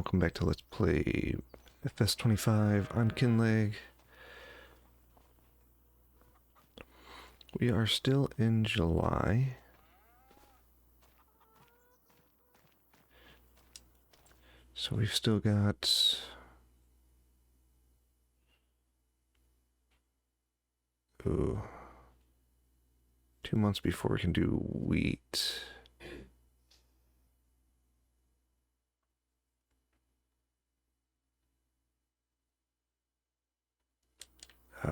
welcome back to Let's Play FS25 on Kinlaig. We are still in July. So we've still got... Ooh, 2 months before we can do wheat.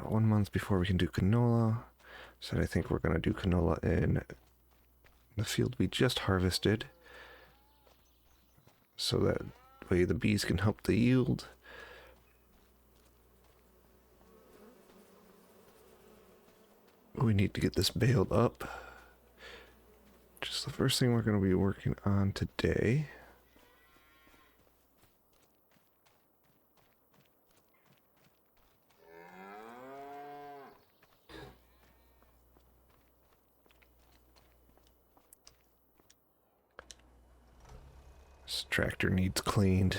1 month before we can do canola. So I think we're going to do canola in the field we just harvested. So that way the bees can help the yield. We need to get this baled up. Just the first thing we're going to be working on today. This tractor needs cleaned.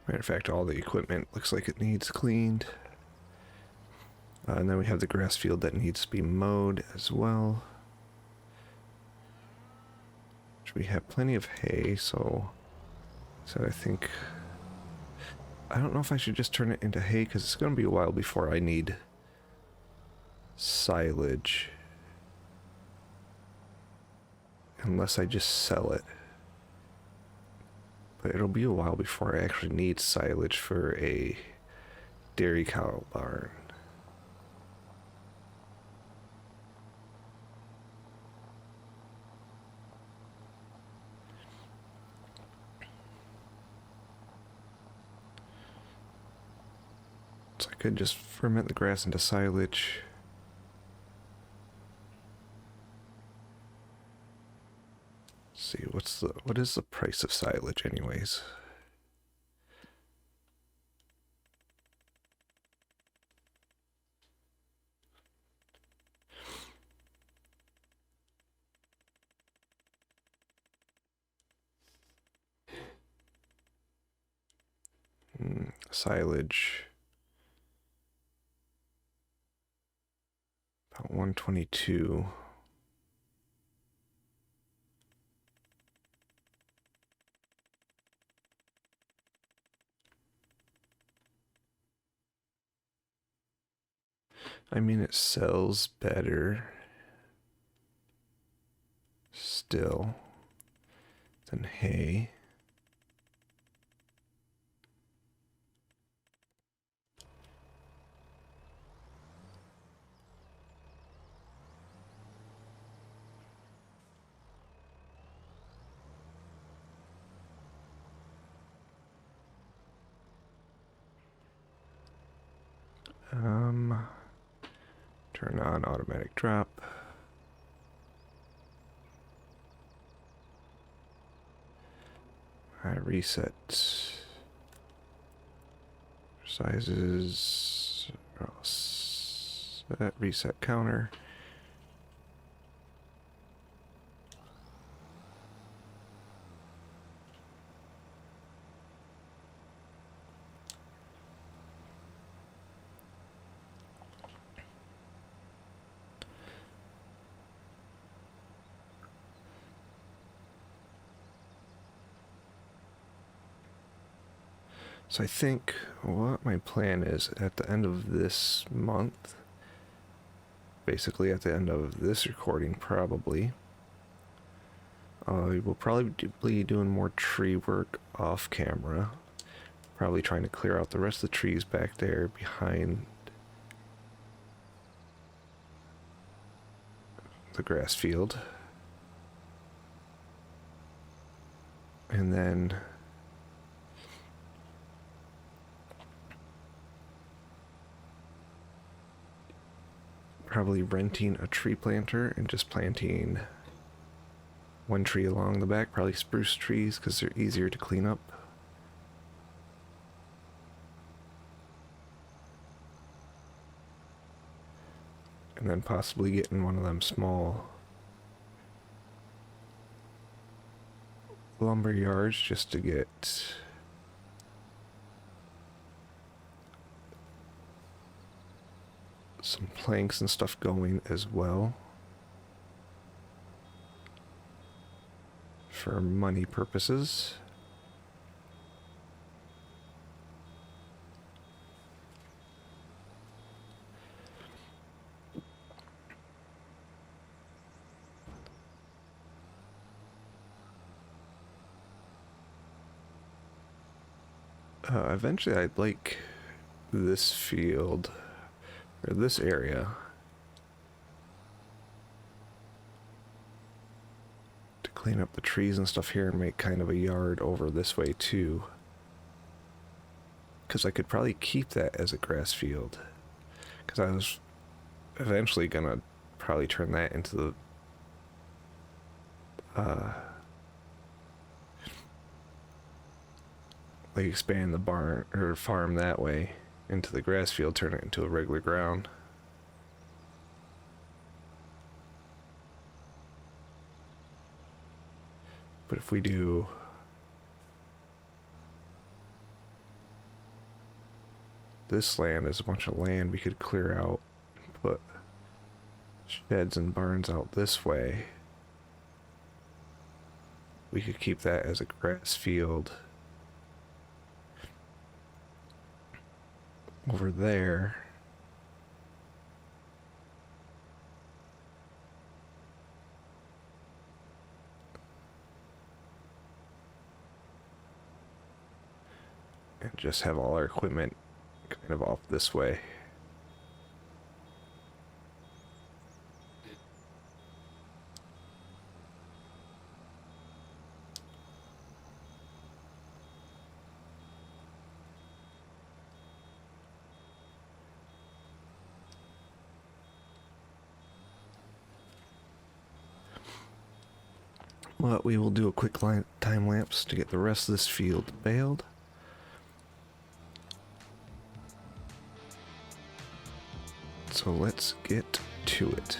Matter of fact, all the equipment looks like it needs cleaned. And then we have the grass field that needs to be mowed as well. We have plenty of hay, so I think... I don't know if I should just turn it into hay, because it's going to be a while before I need silage. Unless I just sell it. But it'll be a while before I actually need silage for a dairy cow barn. So I could just ferment the grass into silage. Let's see, what is the price of silage anyways? Silage. About 122. I mean, it sells better still than hay. Turn on automatic drop. I reset sizes. Set reset counter. So I think what my plan is at the end of this month, basically at the end of this recording probably, we'll probably be doing more tree work off camera. Probably trying to clear out the rest of the trees back there behind the grass field. And then probably renting a tree planter and just planting one tree along the back, probably spruce trees because they're easier to clean up. And then possibly getting one of them small lumber yards just to get some planks and stuff going as well for money purposes. Eventually I'd like this field, or this area, to clean up the trees and stuff here and make kind of a yard over this way too. Because I could probably keep that as a grass field. Because I was eventually gonna probably turn that into the like expand the barn or farm that way into the grass field, turn it into a regular ground. But if we do this land is a bunch of land we could clear out, put sheds and barns out this way. We could keep that as a grass field over there. And just have all our equipment kind of off this way. But we will do a quick time lapse to get the rest of this field baled. So let's get to it.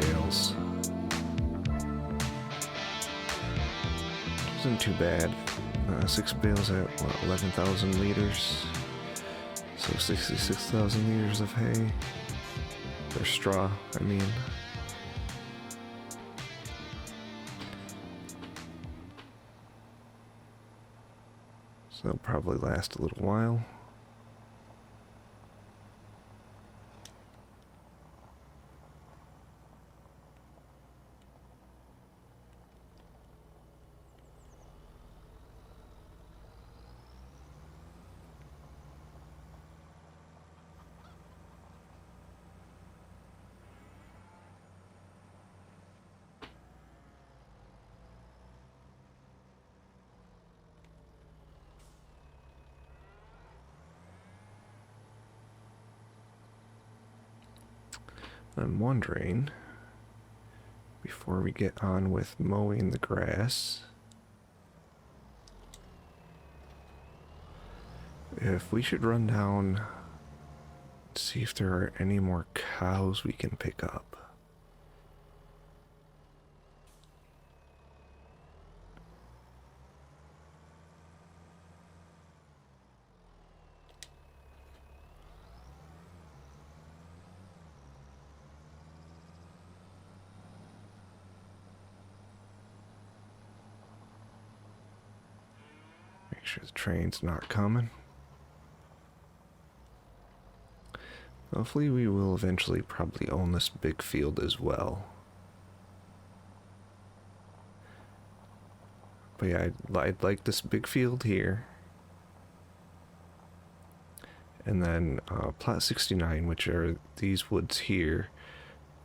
bales. Isn't too bad. 6 bales at what, 11,000 liters. So 66,000 liters of hay. Or straw, I mean. So it'll probably last a little while. I'm wondering, before we get on with mowing the grass, if we should run down and see if there are any more cows we can pick up. Make sure the train's not coming. Hopefully we will eventually probably own this big field as well. But yeah, I'd like this big field here. And then plot 69, which are these woods here.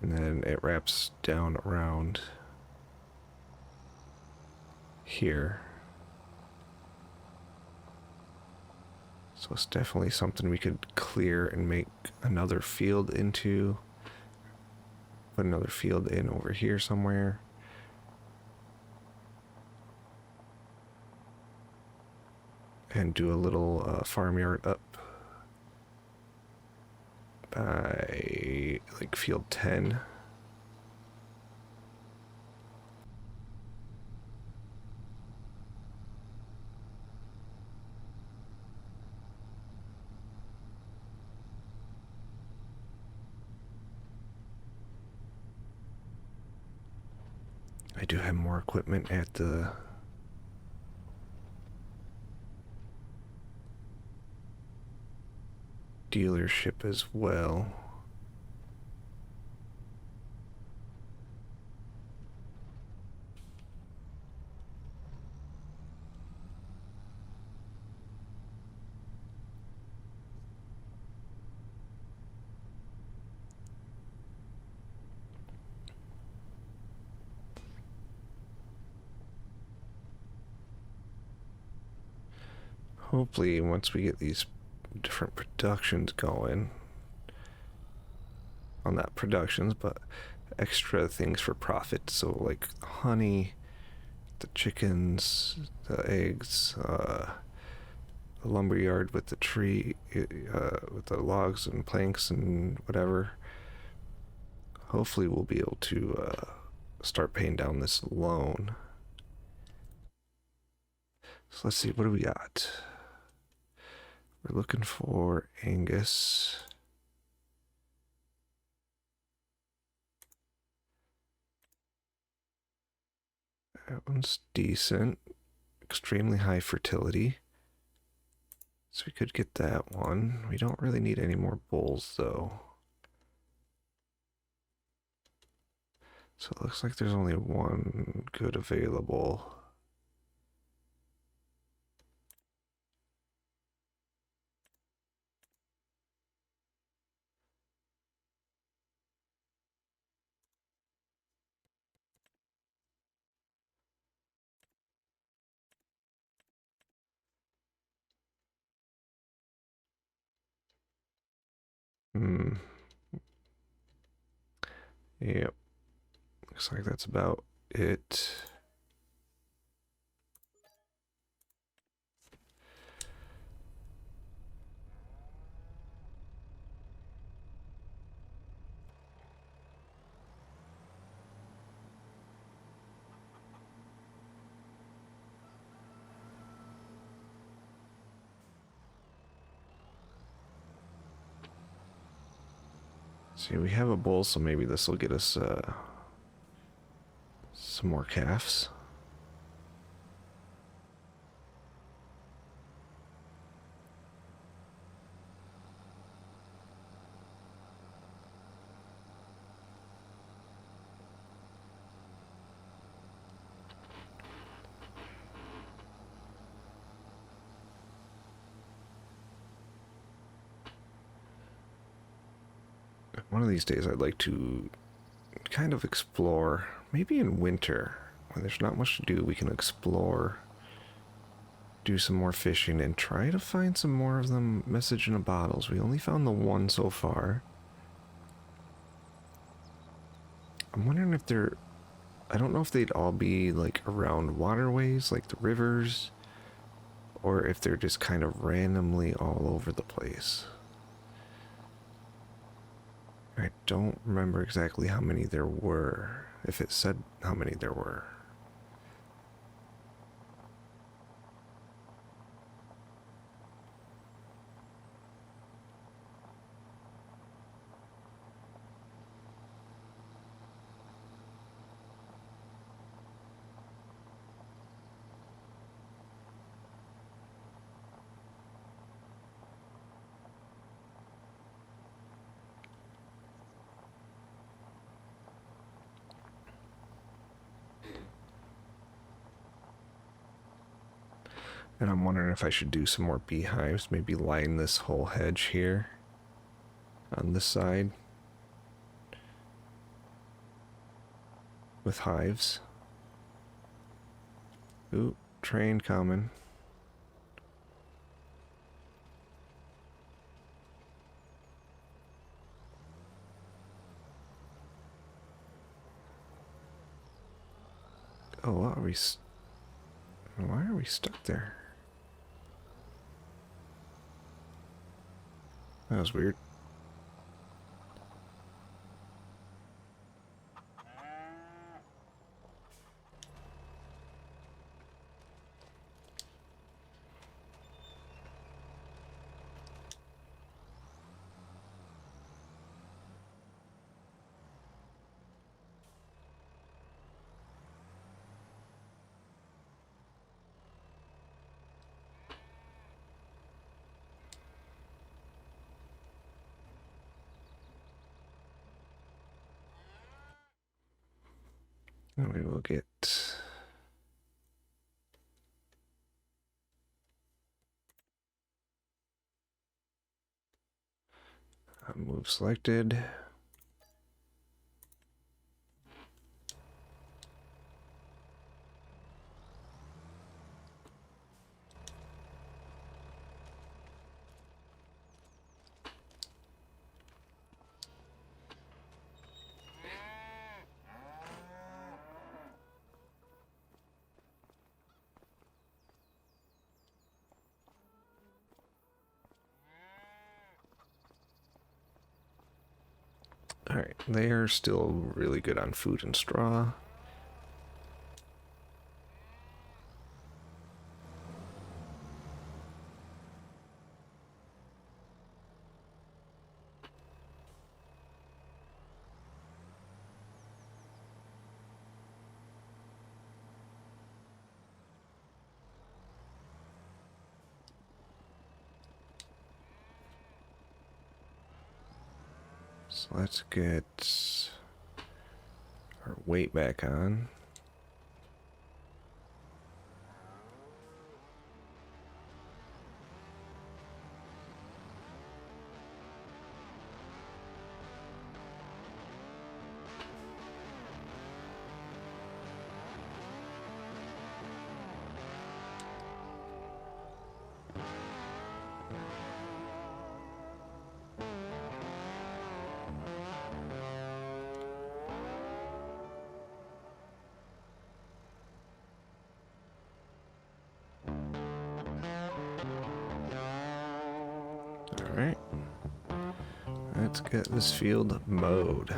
And then it wraps down around here. So it's definitely something we could clear and make another field into. Put another field in over here somewhere. And do a little farmyard up by like field 10. I do have more equipment at the dealership as well. Hopefully, once we get these different productions going, well, not productions, but extra things for profit. So, like honey, the chickens, the eggs, the lumberyard with the tree, with the logs and planks and whatever. Hopefully, we'll be able to start paying down this loan. So, let's see, what do we got? We're looking for Angus. That one's decent. Extremely high fertility. So we could get that one. We don't really need any more bulls though. So it looks like there's only one good available. Yep. Looks like that's about it. See, we have a bull, so maybe this will get us some more calves. One of these days I'd like to kind of explore, maybe in winter, when there's not much to do, we can explore, do some more fishing, and try to find some more of them message in a bottles. We only found the one so far. I'm wondering if they're, I don't know if they'd all be like around waterways, like the rivers, or if they're just kind of randomly all over the place. I don't remember exactly how many there were, if it said how many there were. And I'm wondering if I should do some more beehives, maybe line this whole hedge here on this side with hives. Ooh, train coming. Oh, why are we stuck there? That was weird. And we will get move selected. Alright, they are still really good on food and straw. So let's get our weight back on. Alright. Let's get this field mowed.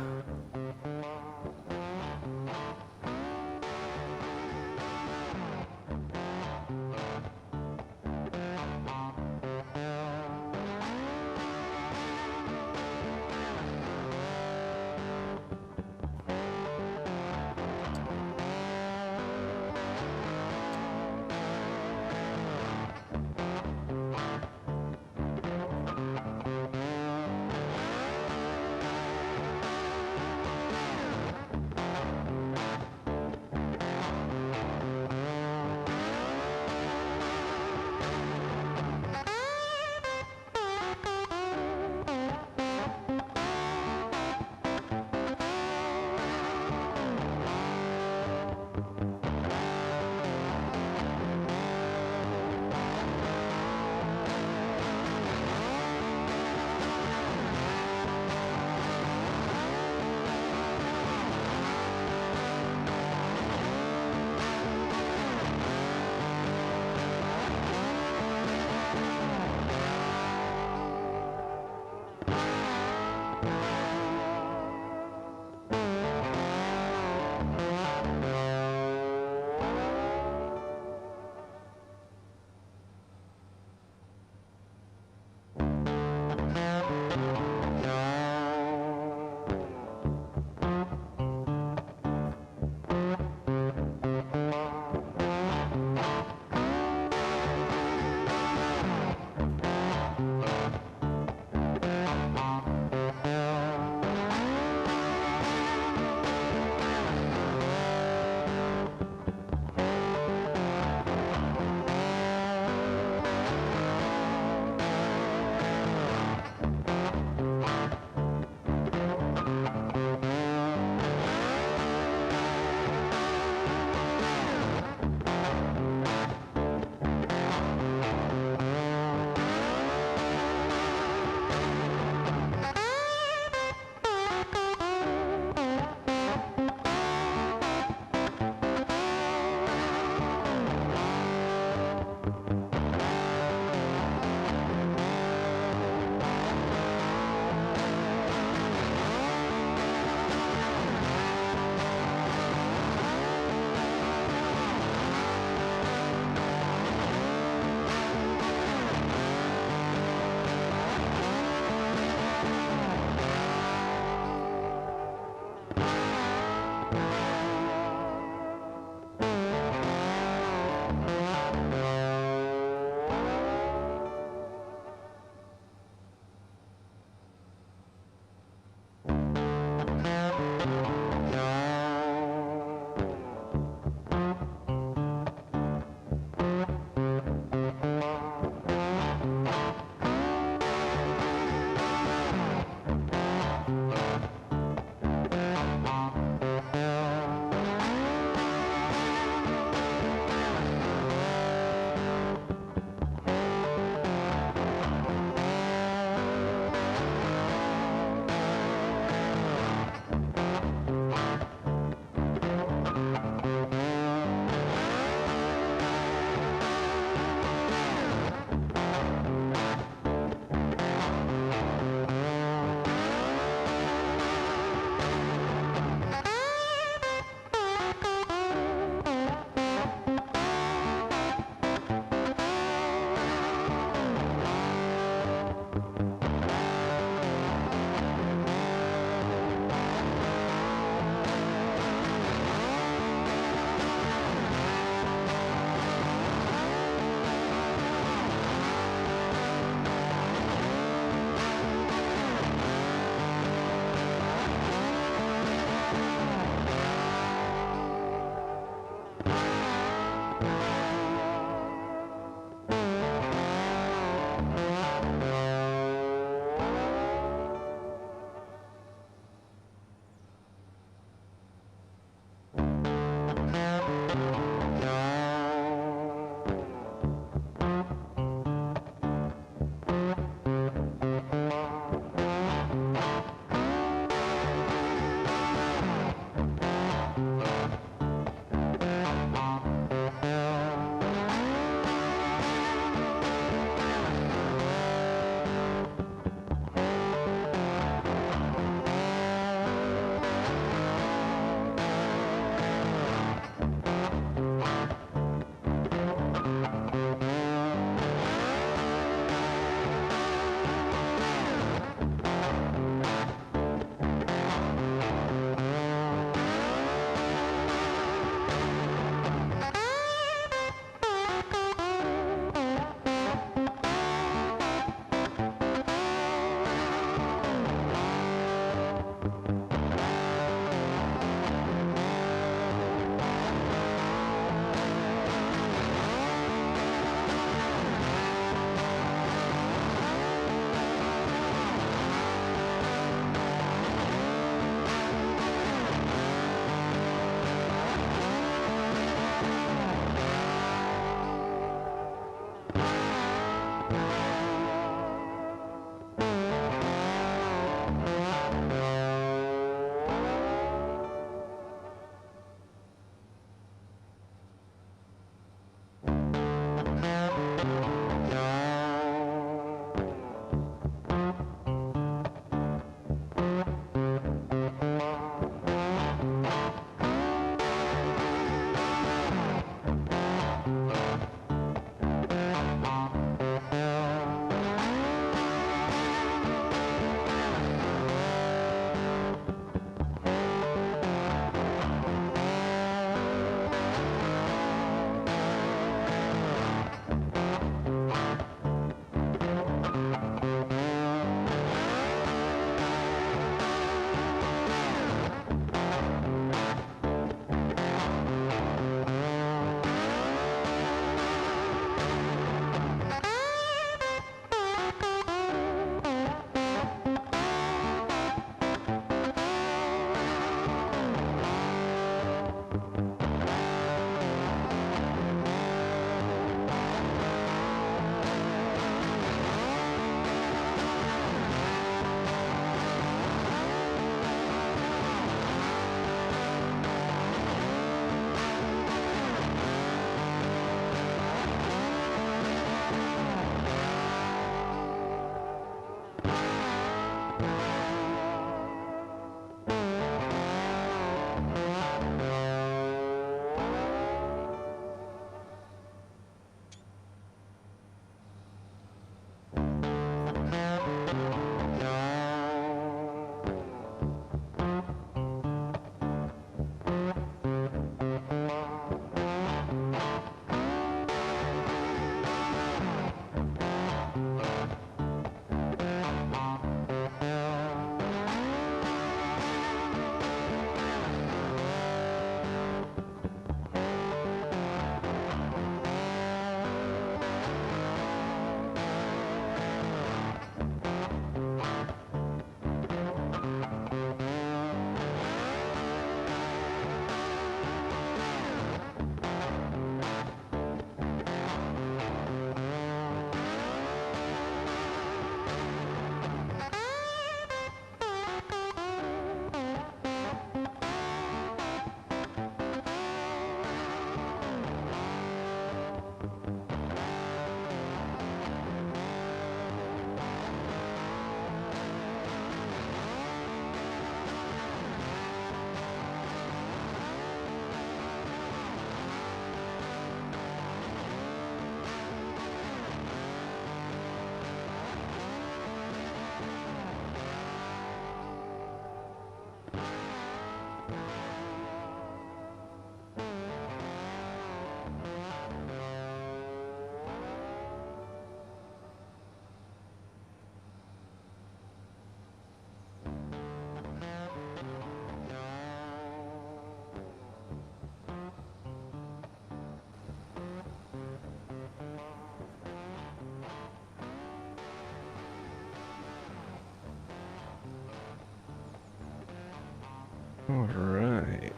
Alright.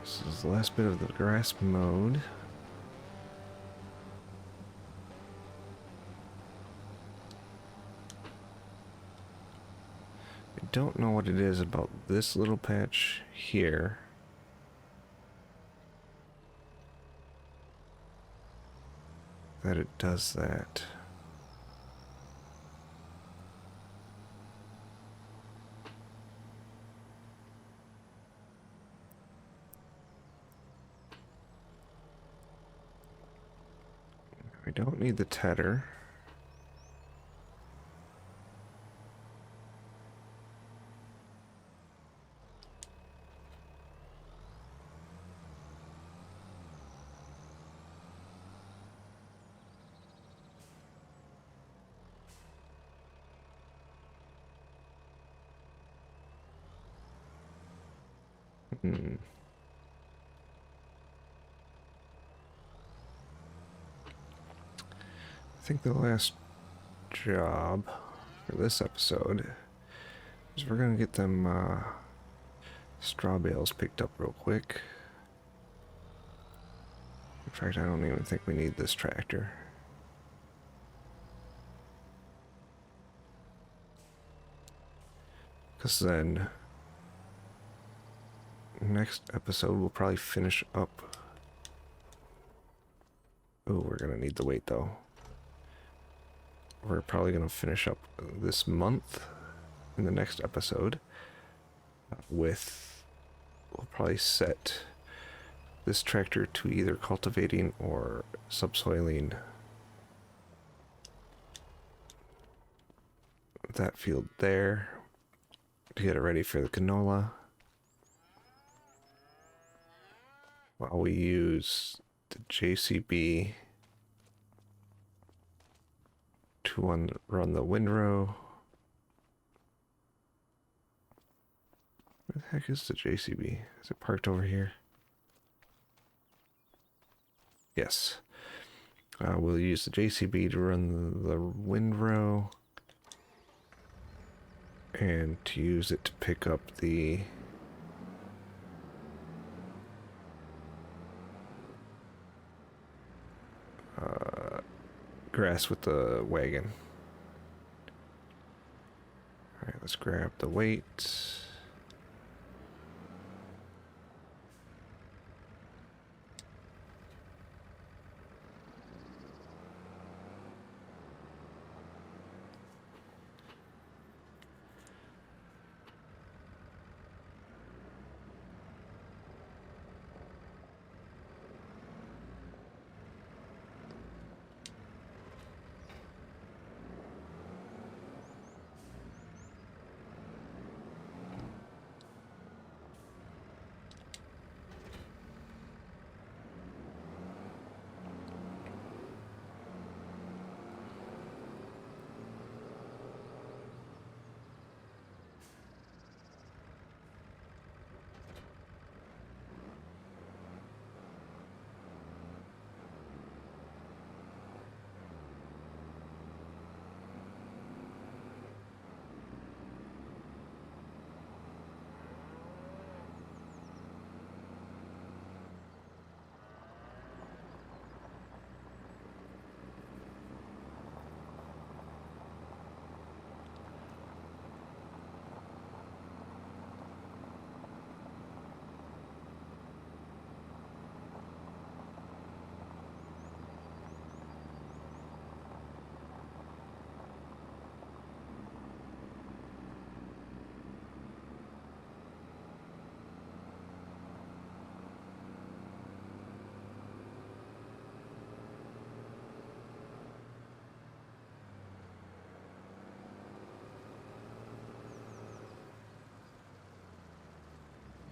This is the last bit of the grass mowed. I don't know what it is about this little patch here. That it does that. We don't need the tedder. I think the last job for this episode is we're gonna get them straw bales picked up real quick. In fact, I don't even think we need this tractor. Because then next episode we'll probably finish up. Oh, we're gonna need the weight though. We're probably gonna finish up this month in the next episode with, we'll probably set this tractor to either cultivating or subsoiling that field there to get it ready for the canola, while we use the JCB to run the windrow. Where the heck is the JCB? Is it parked over here? Yes. We'll use the JCB to run the windrow and to use it to pick up the grass with the wagon. Alright, let's grab the weight.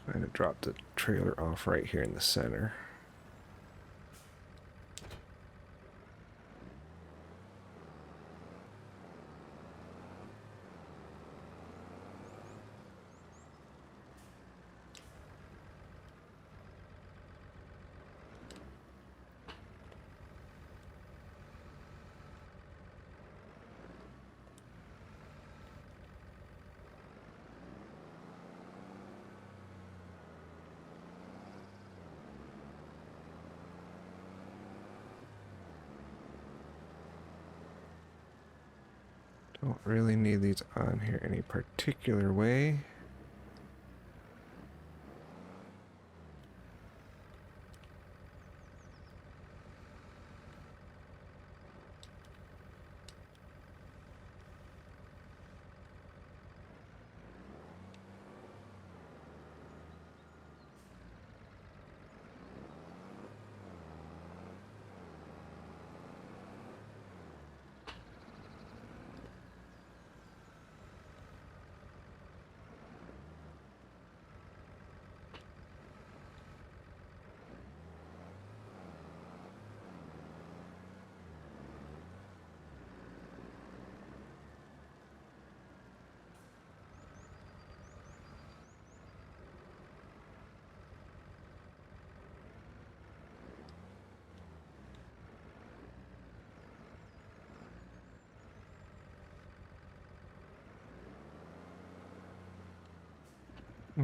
I'm going to drop the trailer off right here in the center. Don't really need these on here any particular way.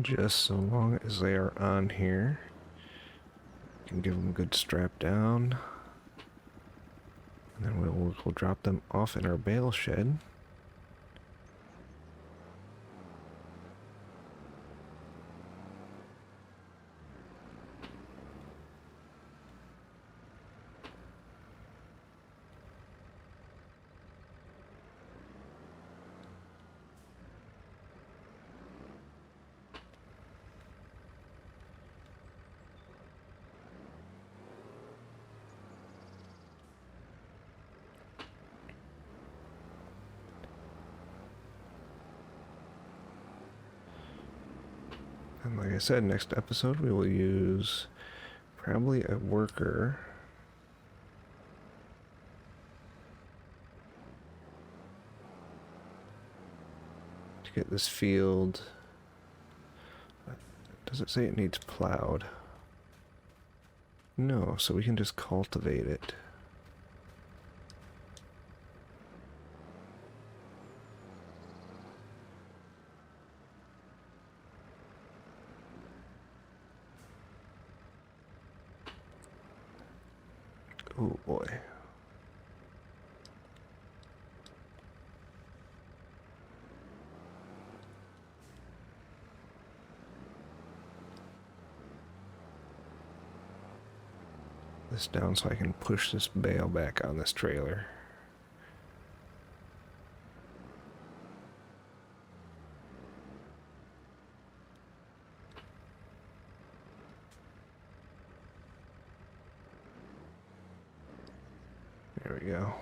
Just so long as they are on here, can give them a good strap down, and then we'll drop them off in our bale shed. And like I said, next episode we will use probably a worker to get this field. Does it say it needs plowed? No, so we can just cultivate it. Oh boy. This down so I can push this bale back on this trailer. There we go.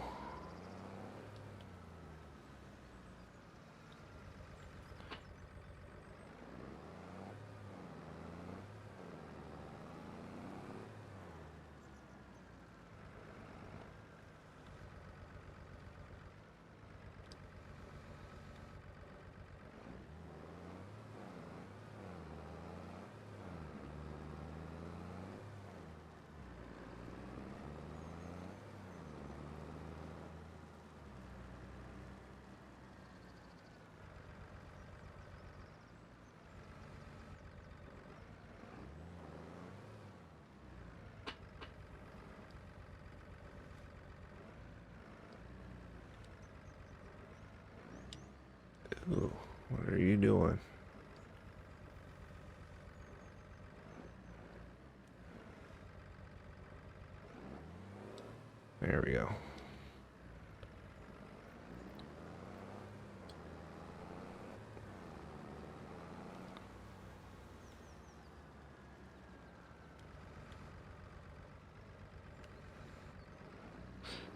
Ooh, what are you doing? There we go.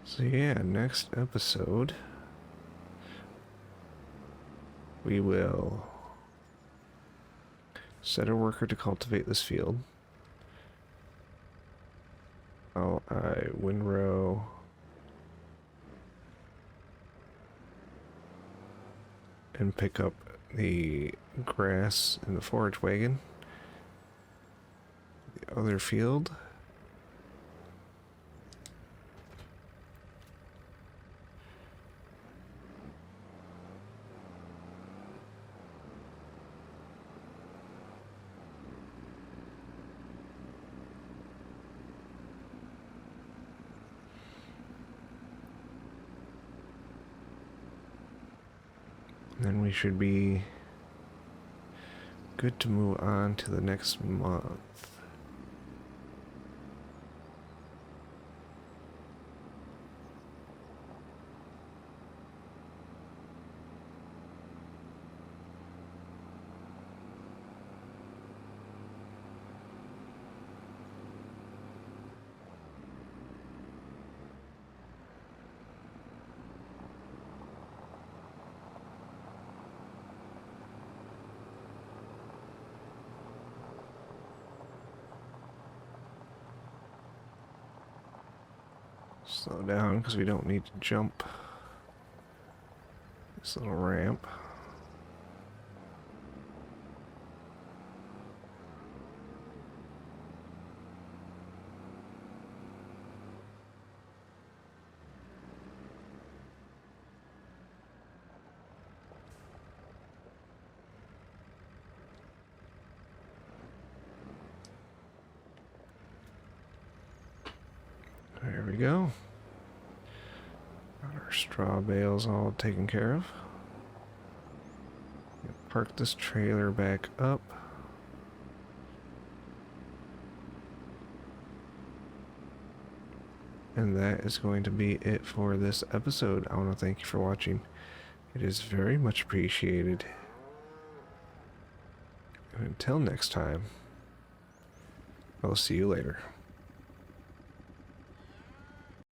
So yeah, next episode we will Set a worker to cultivate this field. I windrow. And pick up the grass in the forage wagon. The other field. Then we should be good to move on to the next month. Slow down because we don't need to jump this little ramp. There we go. Got our straw bales all taken care of. Park this trailer back up. And that is going to be it for this episode. I want to thank you for watching. It is very much appreciated. And until next time, I'll see you later.